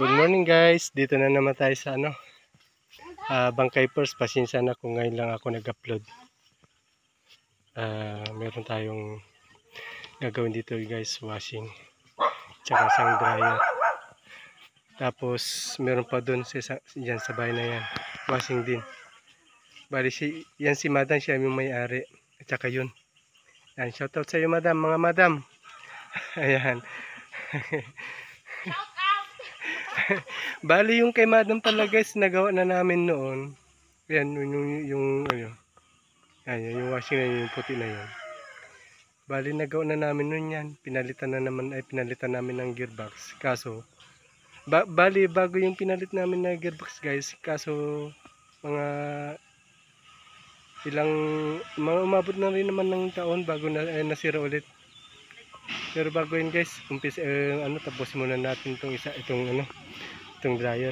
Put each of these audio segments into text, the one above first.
Good morning guys, dito na naman tayo sa Bangkay First. Pasensya na kung ngayon lang ako nag-upload. Meron tayong gagawin dito guys, washing tsaka isang dryer. Tapos meron pa doon dyan sa bahay na yan, washing din. Bali yan si madam, siya yung may-ari at saka yun. Yan, shoutout sa iyo madam, mga madam. Ayan. Bali yung kay madam pala guys, nagawa na namin noon. Yan yung washing na yung puti na yun. Bali nagawa na namin noon yan. Pinalitan namin ng gearbox. Kaso bali bago yung pinalit namin na gearbox guys, kaso mga umabot na rin naman ng taon bago nasira ulit. Pero bago yun guys, tapos muna natin itong dryer.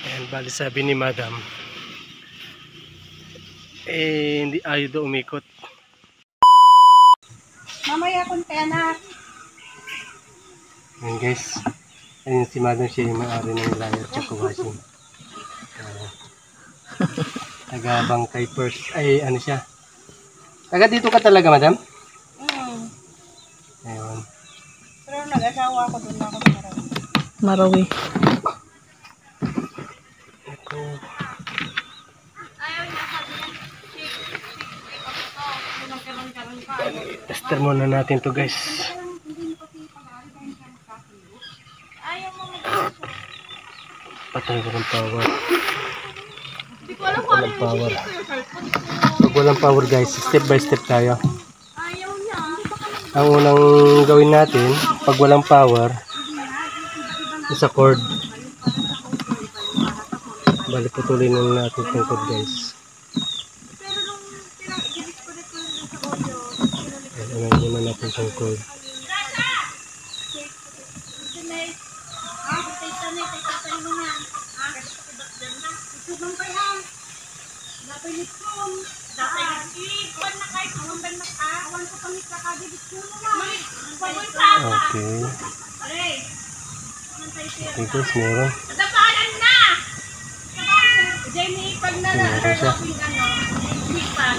Ayan, bali sabi ni madam, hindi ayaw daw umikot. Mamaya konti anak. Ayan guys, ayan si madam, siya yung may-ari ng dryer tsaka washing. Taga Bangkay First, siya. Taga dito ka talaga madam? Ayun. Pero nag-asawa ako doon ako sa Marawi. Ito. Tester muna natin to guys. Patay ko ng power. Walang power. Pag walang power guys, step by step tayo. Ang unang gawin natin, pag walang power, isa cord. Bali putulin na natin itong cord guys. Ayan muna natin itong cord. Okay. Okay guys, meron. Meron siya.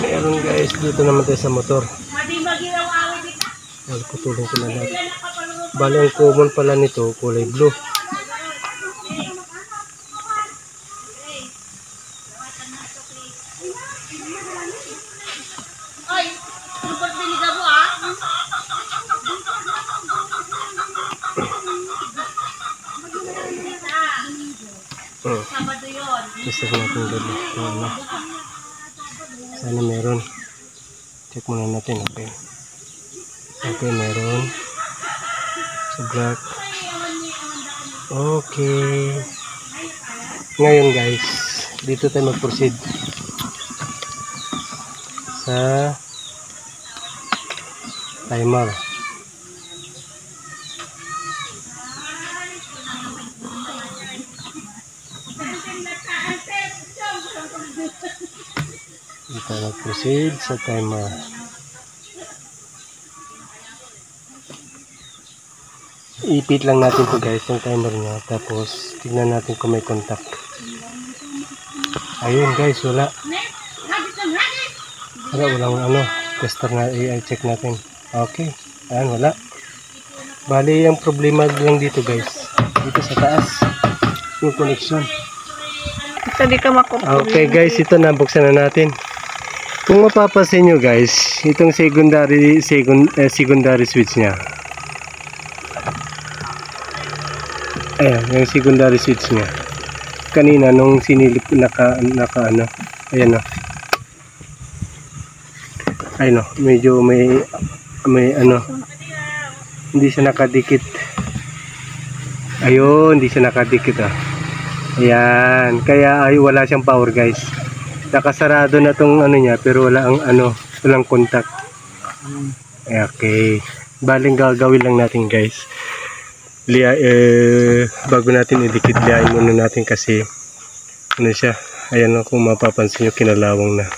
Meron guys, dito naman tayo sa motor. Putulong ko na lahat. Bali ang common pala nito, kulay blue. Gusto ko natin gabi. Sana meron. Check muna natin. Okay. Okay, meron. Sa black. Okay. Ngayon guys, dito tayo mag-proceed sa timer. Dito mag-proceed sa timer. Ipit lang natin to guys, yung timer niya. Tapos tignan natin kung may contact. Ayun guys, wala. Walang tester na i-check natin. Okay, ayan, wala. Bali ang problema lang dito guys, dito sa taas yung connection. Hindi ka makuha. Okay guys, ito nabuksan na natin. Kung mapapansin nyo guys, itong secondary switch nya, ayan, yung secondary switch nya kanina nung sinilip ayan o. Ayun o, medyo may hindi siya nakadikit. Ayun, hindi siya nakadikit Ayan, kaya wala siyang power guys. Nakasarado na tong niya, pero walang contact. Okay, baling gagawin lang natin guys. Bago natin idikit, liain muna natin kasi siya. Ayan o, kung mapapansin nyo, kinalawang na.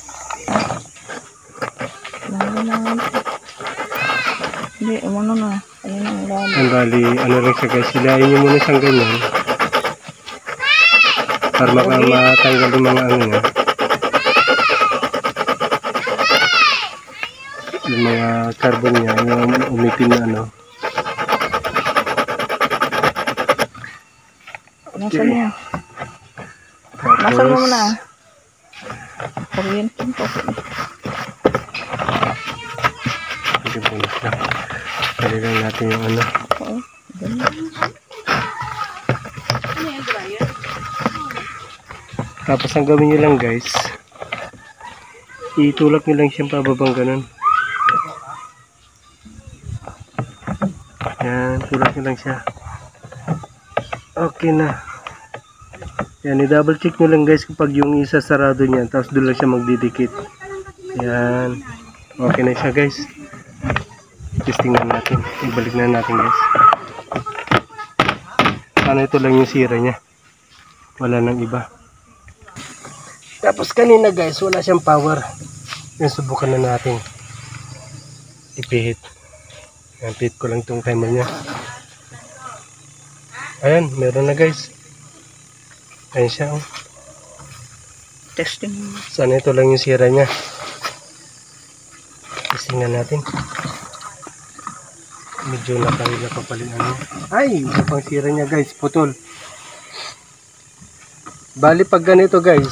Hindi, umano na. Ayun ng lalo. Ang bali, ano lang siya guys, hilahin nyo muna siyang ganyan. Para matanggal yung mga ano niya. Yung mga carbon niya, yung umitim na ano. Nasaan mo? Nasaan mo muna? Kuryente po. Hindi po na siya. Dali lang natin yung ano. Oo. Ganun. Ano yung dryer? Tapos ang gawin nyo lang guys, itulak nyo lang siyang pababang ganun. Yan, tulak nyo lang siya. Okay na. Yan, i-double check nyo lang guys kapag yung isa sarado niyan, tapos doon lang siya magdidikit. Yan. Okay na siya guys. Testing na natin. Ibalik na natin guys. Sana ito lang yung sira niya. Wala nang iba. Tapos kanina guys, wala siyang power. Yan, subukan na natin. Ipihit. Yan, pihit ko lang itong timer niya. Ayan, meron na guys. Ayan siya. Oh. Testing. Sana ito lang yung sira niya. Testing na natin. Medyo napapalit ano. Ay, isa pang sira niya guys. Putol. Bali pag ganito guys,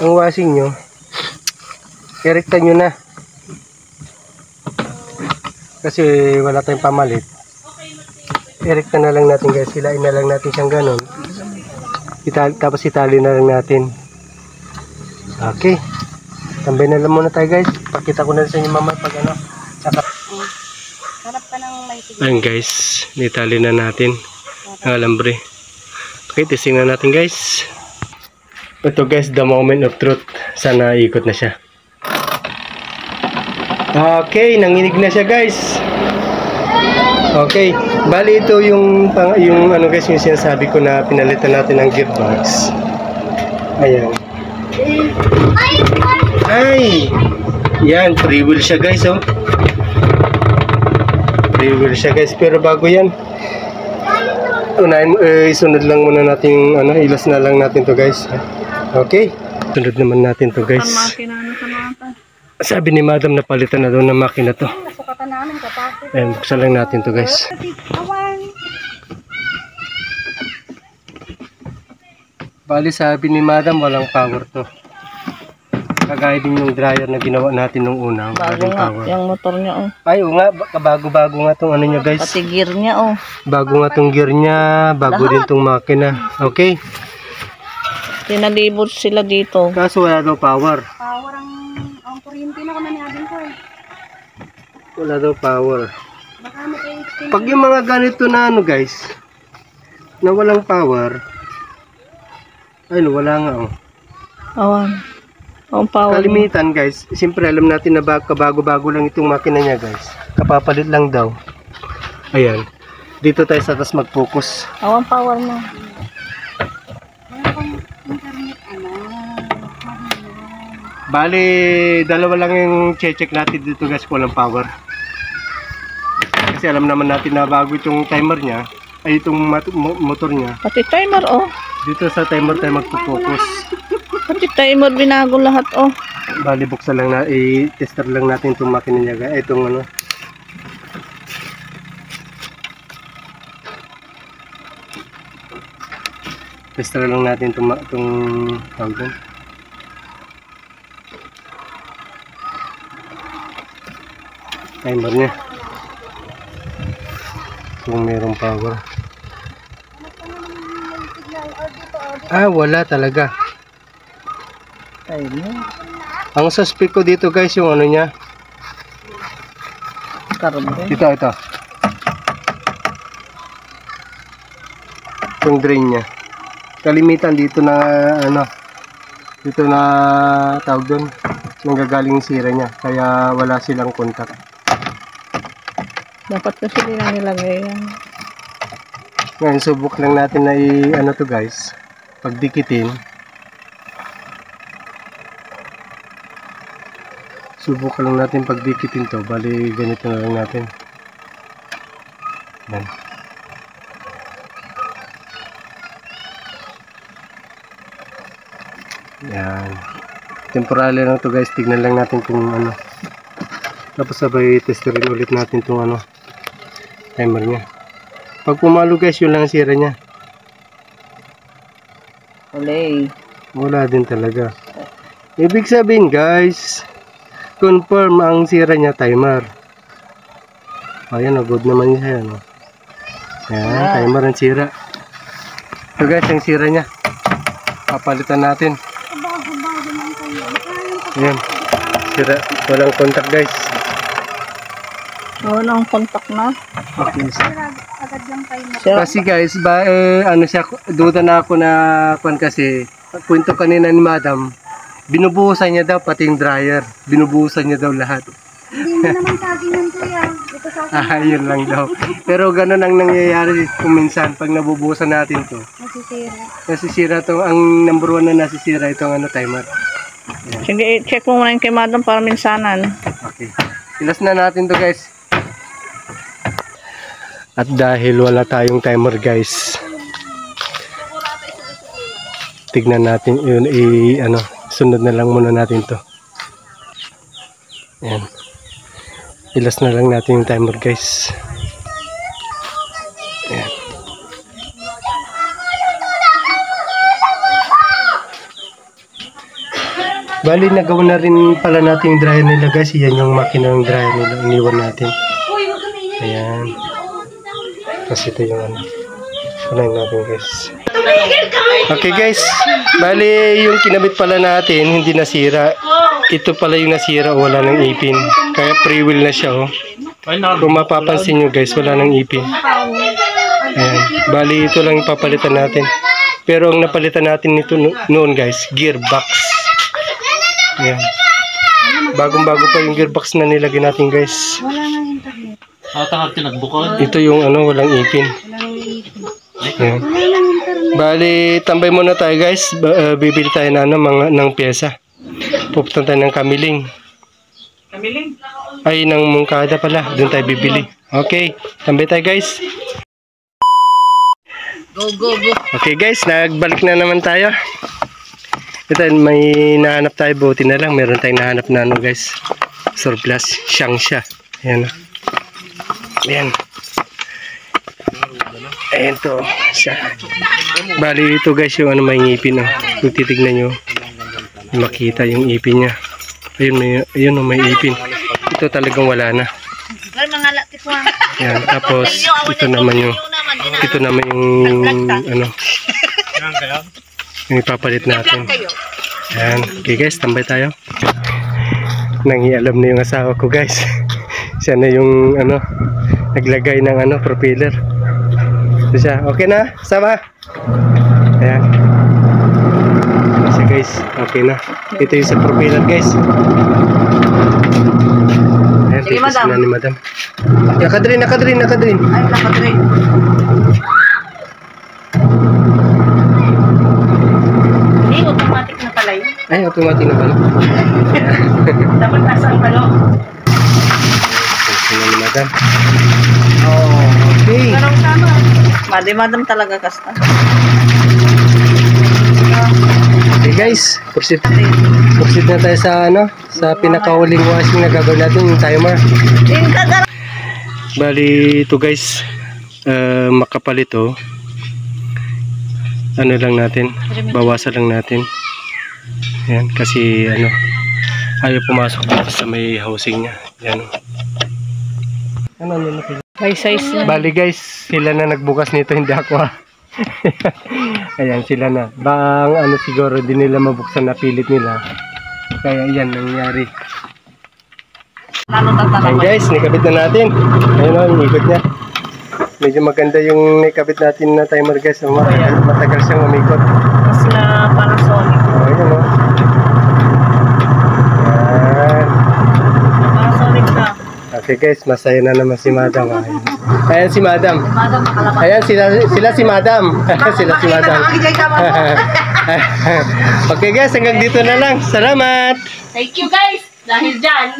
ang washing nyo, irekta nyo na. Kasi wala tayong pamalit. Irekta na lang natin guys. Hilain na lang natin siyang ganon. Tapos itali na lang natin. Okay. Tambay na lang muna tayo guys. Pakita ko na sa inyo mamaya pag ano. Saka. Harap ka ng lighting. Ayan guys. Nitali na natin ang alambre. Okay. Testing na natin guys. Ito guys. The moment of truth. Sana ikot na siya. Okay. Nanginig na siya guys. Okay, bali ito yung ano guys, yung sinasabi ko na pinalitan natin ng gearbox. Ayan. Ay! Yan, free wheel siya guys, oh. Free wheel siya guys, pero bago yan. Isunod lang muna natin yung ano, ilas na lang natin to guys. Okay, sunod naman natin to guys. Ang makina na sa mata. Sabi ni madam na palitan na daw ng makina to. Nasukatan namin kapatid. Ayan, buksan lang natin to guys. Awan. Bali sabi ni madam walang power to. Kagaya din yung dryer na ginawa natin nung una. Bago Walang nga. power. Yung motor niya, oh. Ay, oo nga, bago-bago nga tong ano niya guys. Pati gear niya, oh. Bago nga tong gear niya, bago din tong makina. Okay? Tinalibot sila dito. Kaso wala daw power. Power ang kuryente na kami natin ko eh. Wala daw power. Baka maka-extend. Pag yung mga ganito na ano guys, na walang power, ayun, wala nga oh. Awan. Ang power. Kalimitan guys, siyempre alam natin na kabago-bago lang itong makina niya guys. Kapapalit lang daw. Ayan. Dito tayo sa taas mag-focus. Awan power mo. Wala pang internet, anak. Bali, dalawa lang yung check natin dito guys kung walang power. Kasi alam naman natin na bago itong timer niya, ay itong motor niya. Pati timer, oh. Dito sa timer tayo magpo-focus. Pati timer binago lahat, oh. Bali, buksan lang na, i-tester lang natin itong makina niya guys. Itong ano. Tester lang natin itong tawag doon. Timer niya. Kung mayroong power. Ah, wala talaga. Timer. Ang suspect ko dito guys, yung ano niya. Carbon. Ito. Yung drain niya. Kalimitan dito na ano. Dito na tawag doon. Nanggagaling yung sira niya. Kaya wala silang contact. Dapat kasi din na nilagay yan. Ngayon, subok lang natin na ano to guys. Pagdikitin. Subok lang natin pagdikitin to. Bali, ganito na lang natin. Yan. Yan. Temporary lang to guys. Tignan lang natin kung ano. Tapos sabay testerin ulit natin itong ano, timer niya. Pag pumalo guys, yun lang ang sira niya. Ulay. Wala din talaga. Ibig sabihin guys, confirm ang sira niya timer. Ayan, good naman siya. No? Ayan, timer ang sira. So guys, ang sira niya. Papalitan natin. Bago-bago lang kayo. Ayan, sira. Walang contact guys. Wala ang kontak na. Okay. Agad lang kayo. Sira. Kasi guys, ano siya, duda na ako na kasi, kwento kanina ni Madam, binubuhusan niya daw pati yung dryer. Binubuhusan niya daw lahat. Hindi mo naman sagingan kuya. Ito sa akin. Yun lang daw. Pero ganun ang nangyayari kung minsan pag nabubuhusan natin to. Nasisira. Nasisira to, ang number 1 na nasisira itong ano, timer. Sige, check mo muna yung kay Madam para minsanan. Okay. Ilas na natin to guys. At dahil wala tayong timer guys, tignan natin yun, ano, sunod na lang muna natin to. Ayan. Ilas na lang natin yung timer guys. Ayan. Bali, nagawa na rin pala natin yung dryer nila guys. Yan yung makina ng dryer nila. Iniwan natin. Ayan. Kasi ito yung ano. Panayin natin guys. Okay guys. Bali, yung kinabit pala natin, hindi nasira. Ito pala yung nasira. Wala ng ipin. Kaya pre-wheel na siya oh. Kung mapapansin nyo guys, wala ng ipin. Ayan. Bali, ito lang yung papalitan natin. Pero ang napalitan natin nito noon guys, gearbox. Ayan. Bagong-bago pa yung gearbox na nilagay natin guys. Wala nga internet. Ito yung ano, walang ipin. Wala nga ipin. Ayan. Wala nga internet. Bali, tambay muna tayo guys. Bibili tayo na ano, ng pyesa. Pupunta tayo ng Kamiling. Kamiling? Ay, ng Mungkada pala. Doon tayo bibili. Okay, tambay tayo guys. Go, go, go. Okay guys, nagbalik na naman tayo. Ito, may nahanap tayo, buti na lang. Meron tayong nahanap na ano guys. Surplus, siyang siya. Ayan. Ayan. Ayan to. Siya. Bali ito guys, yung ano, may ngipin. Oh. Kung titignan nyo, makita yung ipin niya. Ayun, may ipin. Ito talagang wala na. Ayan. Tapos, ito naman yung ano, yung ipapalit natin. Ayan. Okay guys, tambay tayo. Nangialam na yung asawa ko guys. Siya na yung ano, naglagay ng ano, propeller. Ito siya. Okay na? Sama? Ayan. So guys, okay na. Ito yung sa propeller guys. Ayan, sige madam. Na ni madam. Nakadrin. Ay, nakadrin. Automatic na pala yun. Ay, automatic na pala. Dapat nasa ang palo. Ito na ni madam. Oh. Okay. Parang tama. Madam talaga kasta. Okay guys, proceed na tayo sa ano, sa pinakahuling washing na gagawin natin, yung timer. Bali ito guys, makapal ito. Ano lang natin, bawasan lang natin. Yan, kasi ano, ayaw pumasok dito sa may housing niya. Yan. Ano. May size na. Bali guys, sila na nagbukas nito, hindi ako ha. Ayan, sila na. Bang ano siguro din nila mabuksan na pilit nila. Kaya yan nangyari. Ayan guys, nikabit na natin. Ayun o, yung ikot niya. Medyo maganda yung nikabit natin na timer guys. Matagal siyang umikot. Mas na Panasonic. Ayun o. Ayan. Panasonic na. Okay guys, masaya na naman si Madam. Ayan si Madam. Madam makalabas. Ayan sila si Madam. Sila si Madam. Okay guys, hanggang dito na lang. Salamat. Thank you guys. Dahil dyan.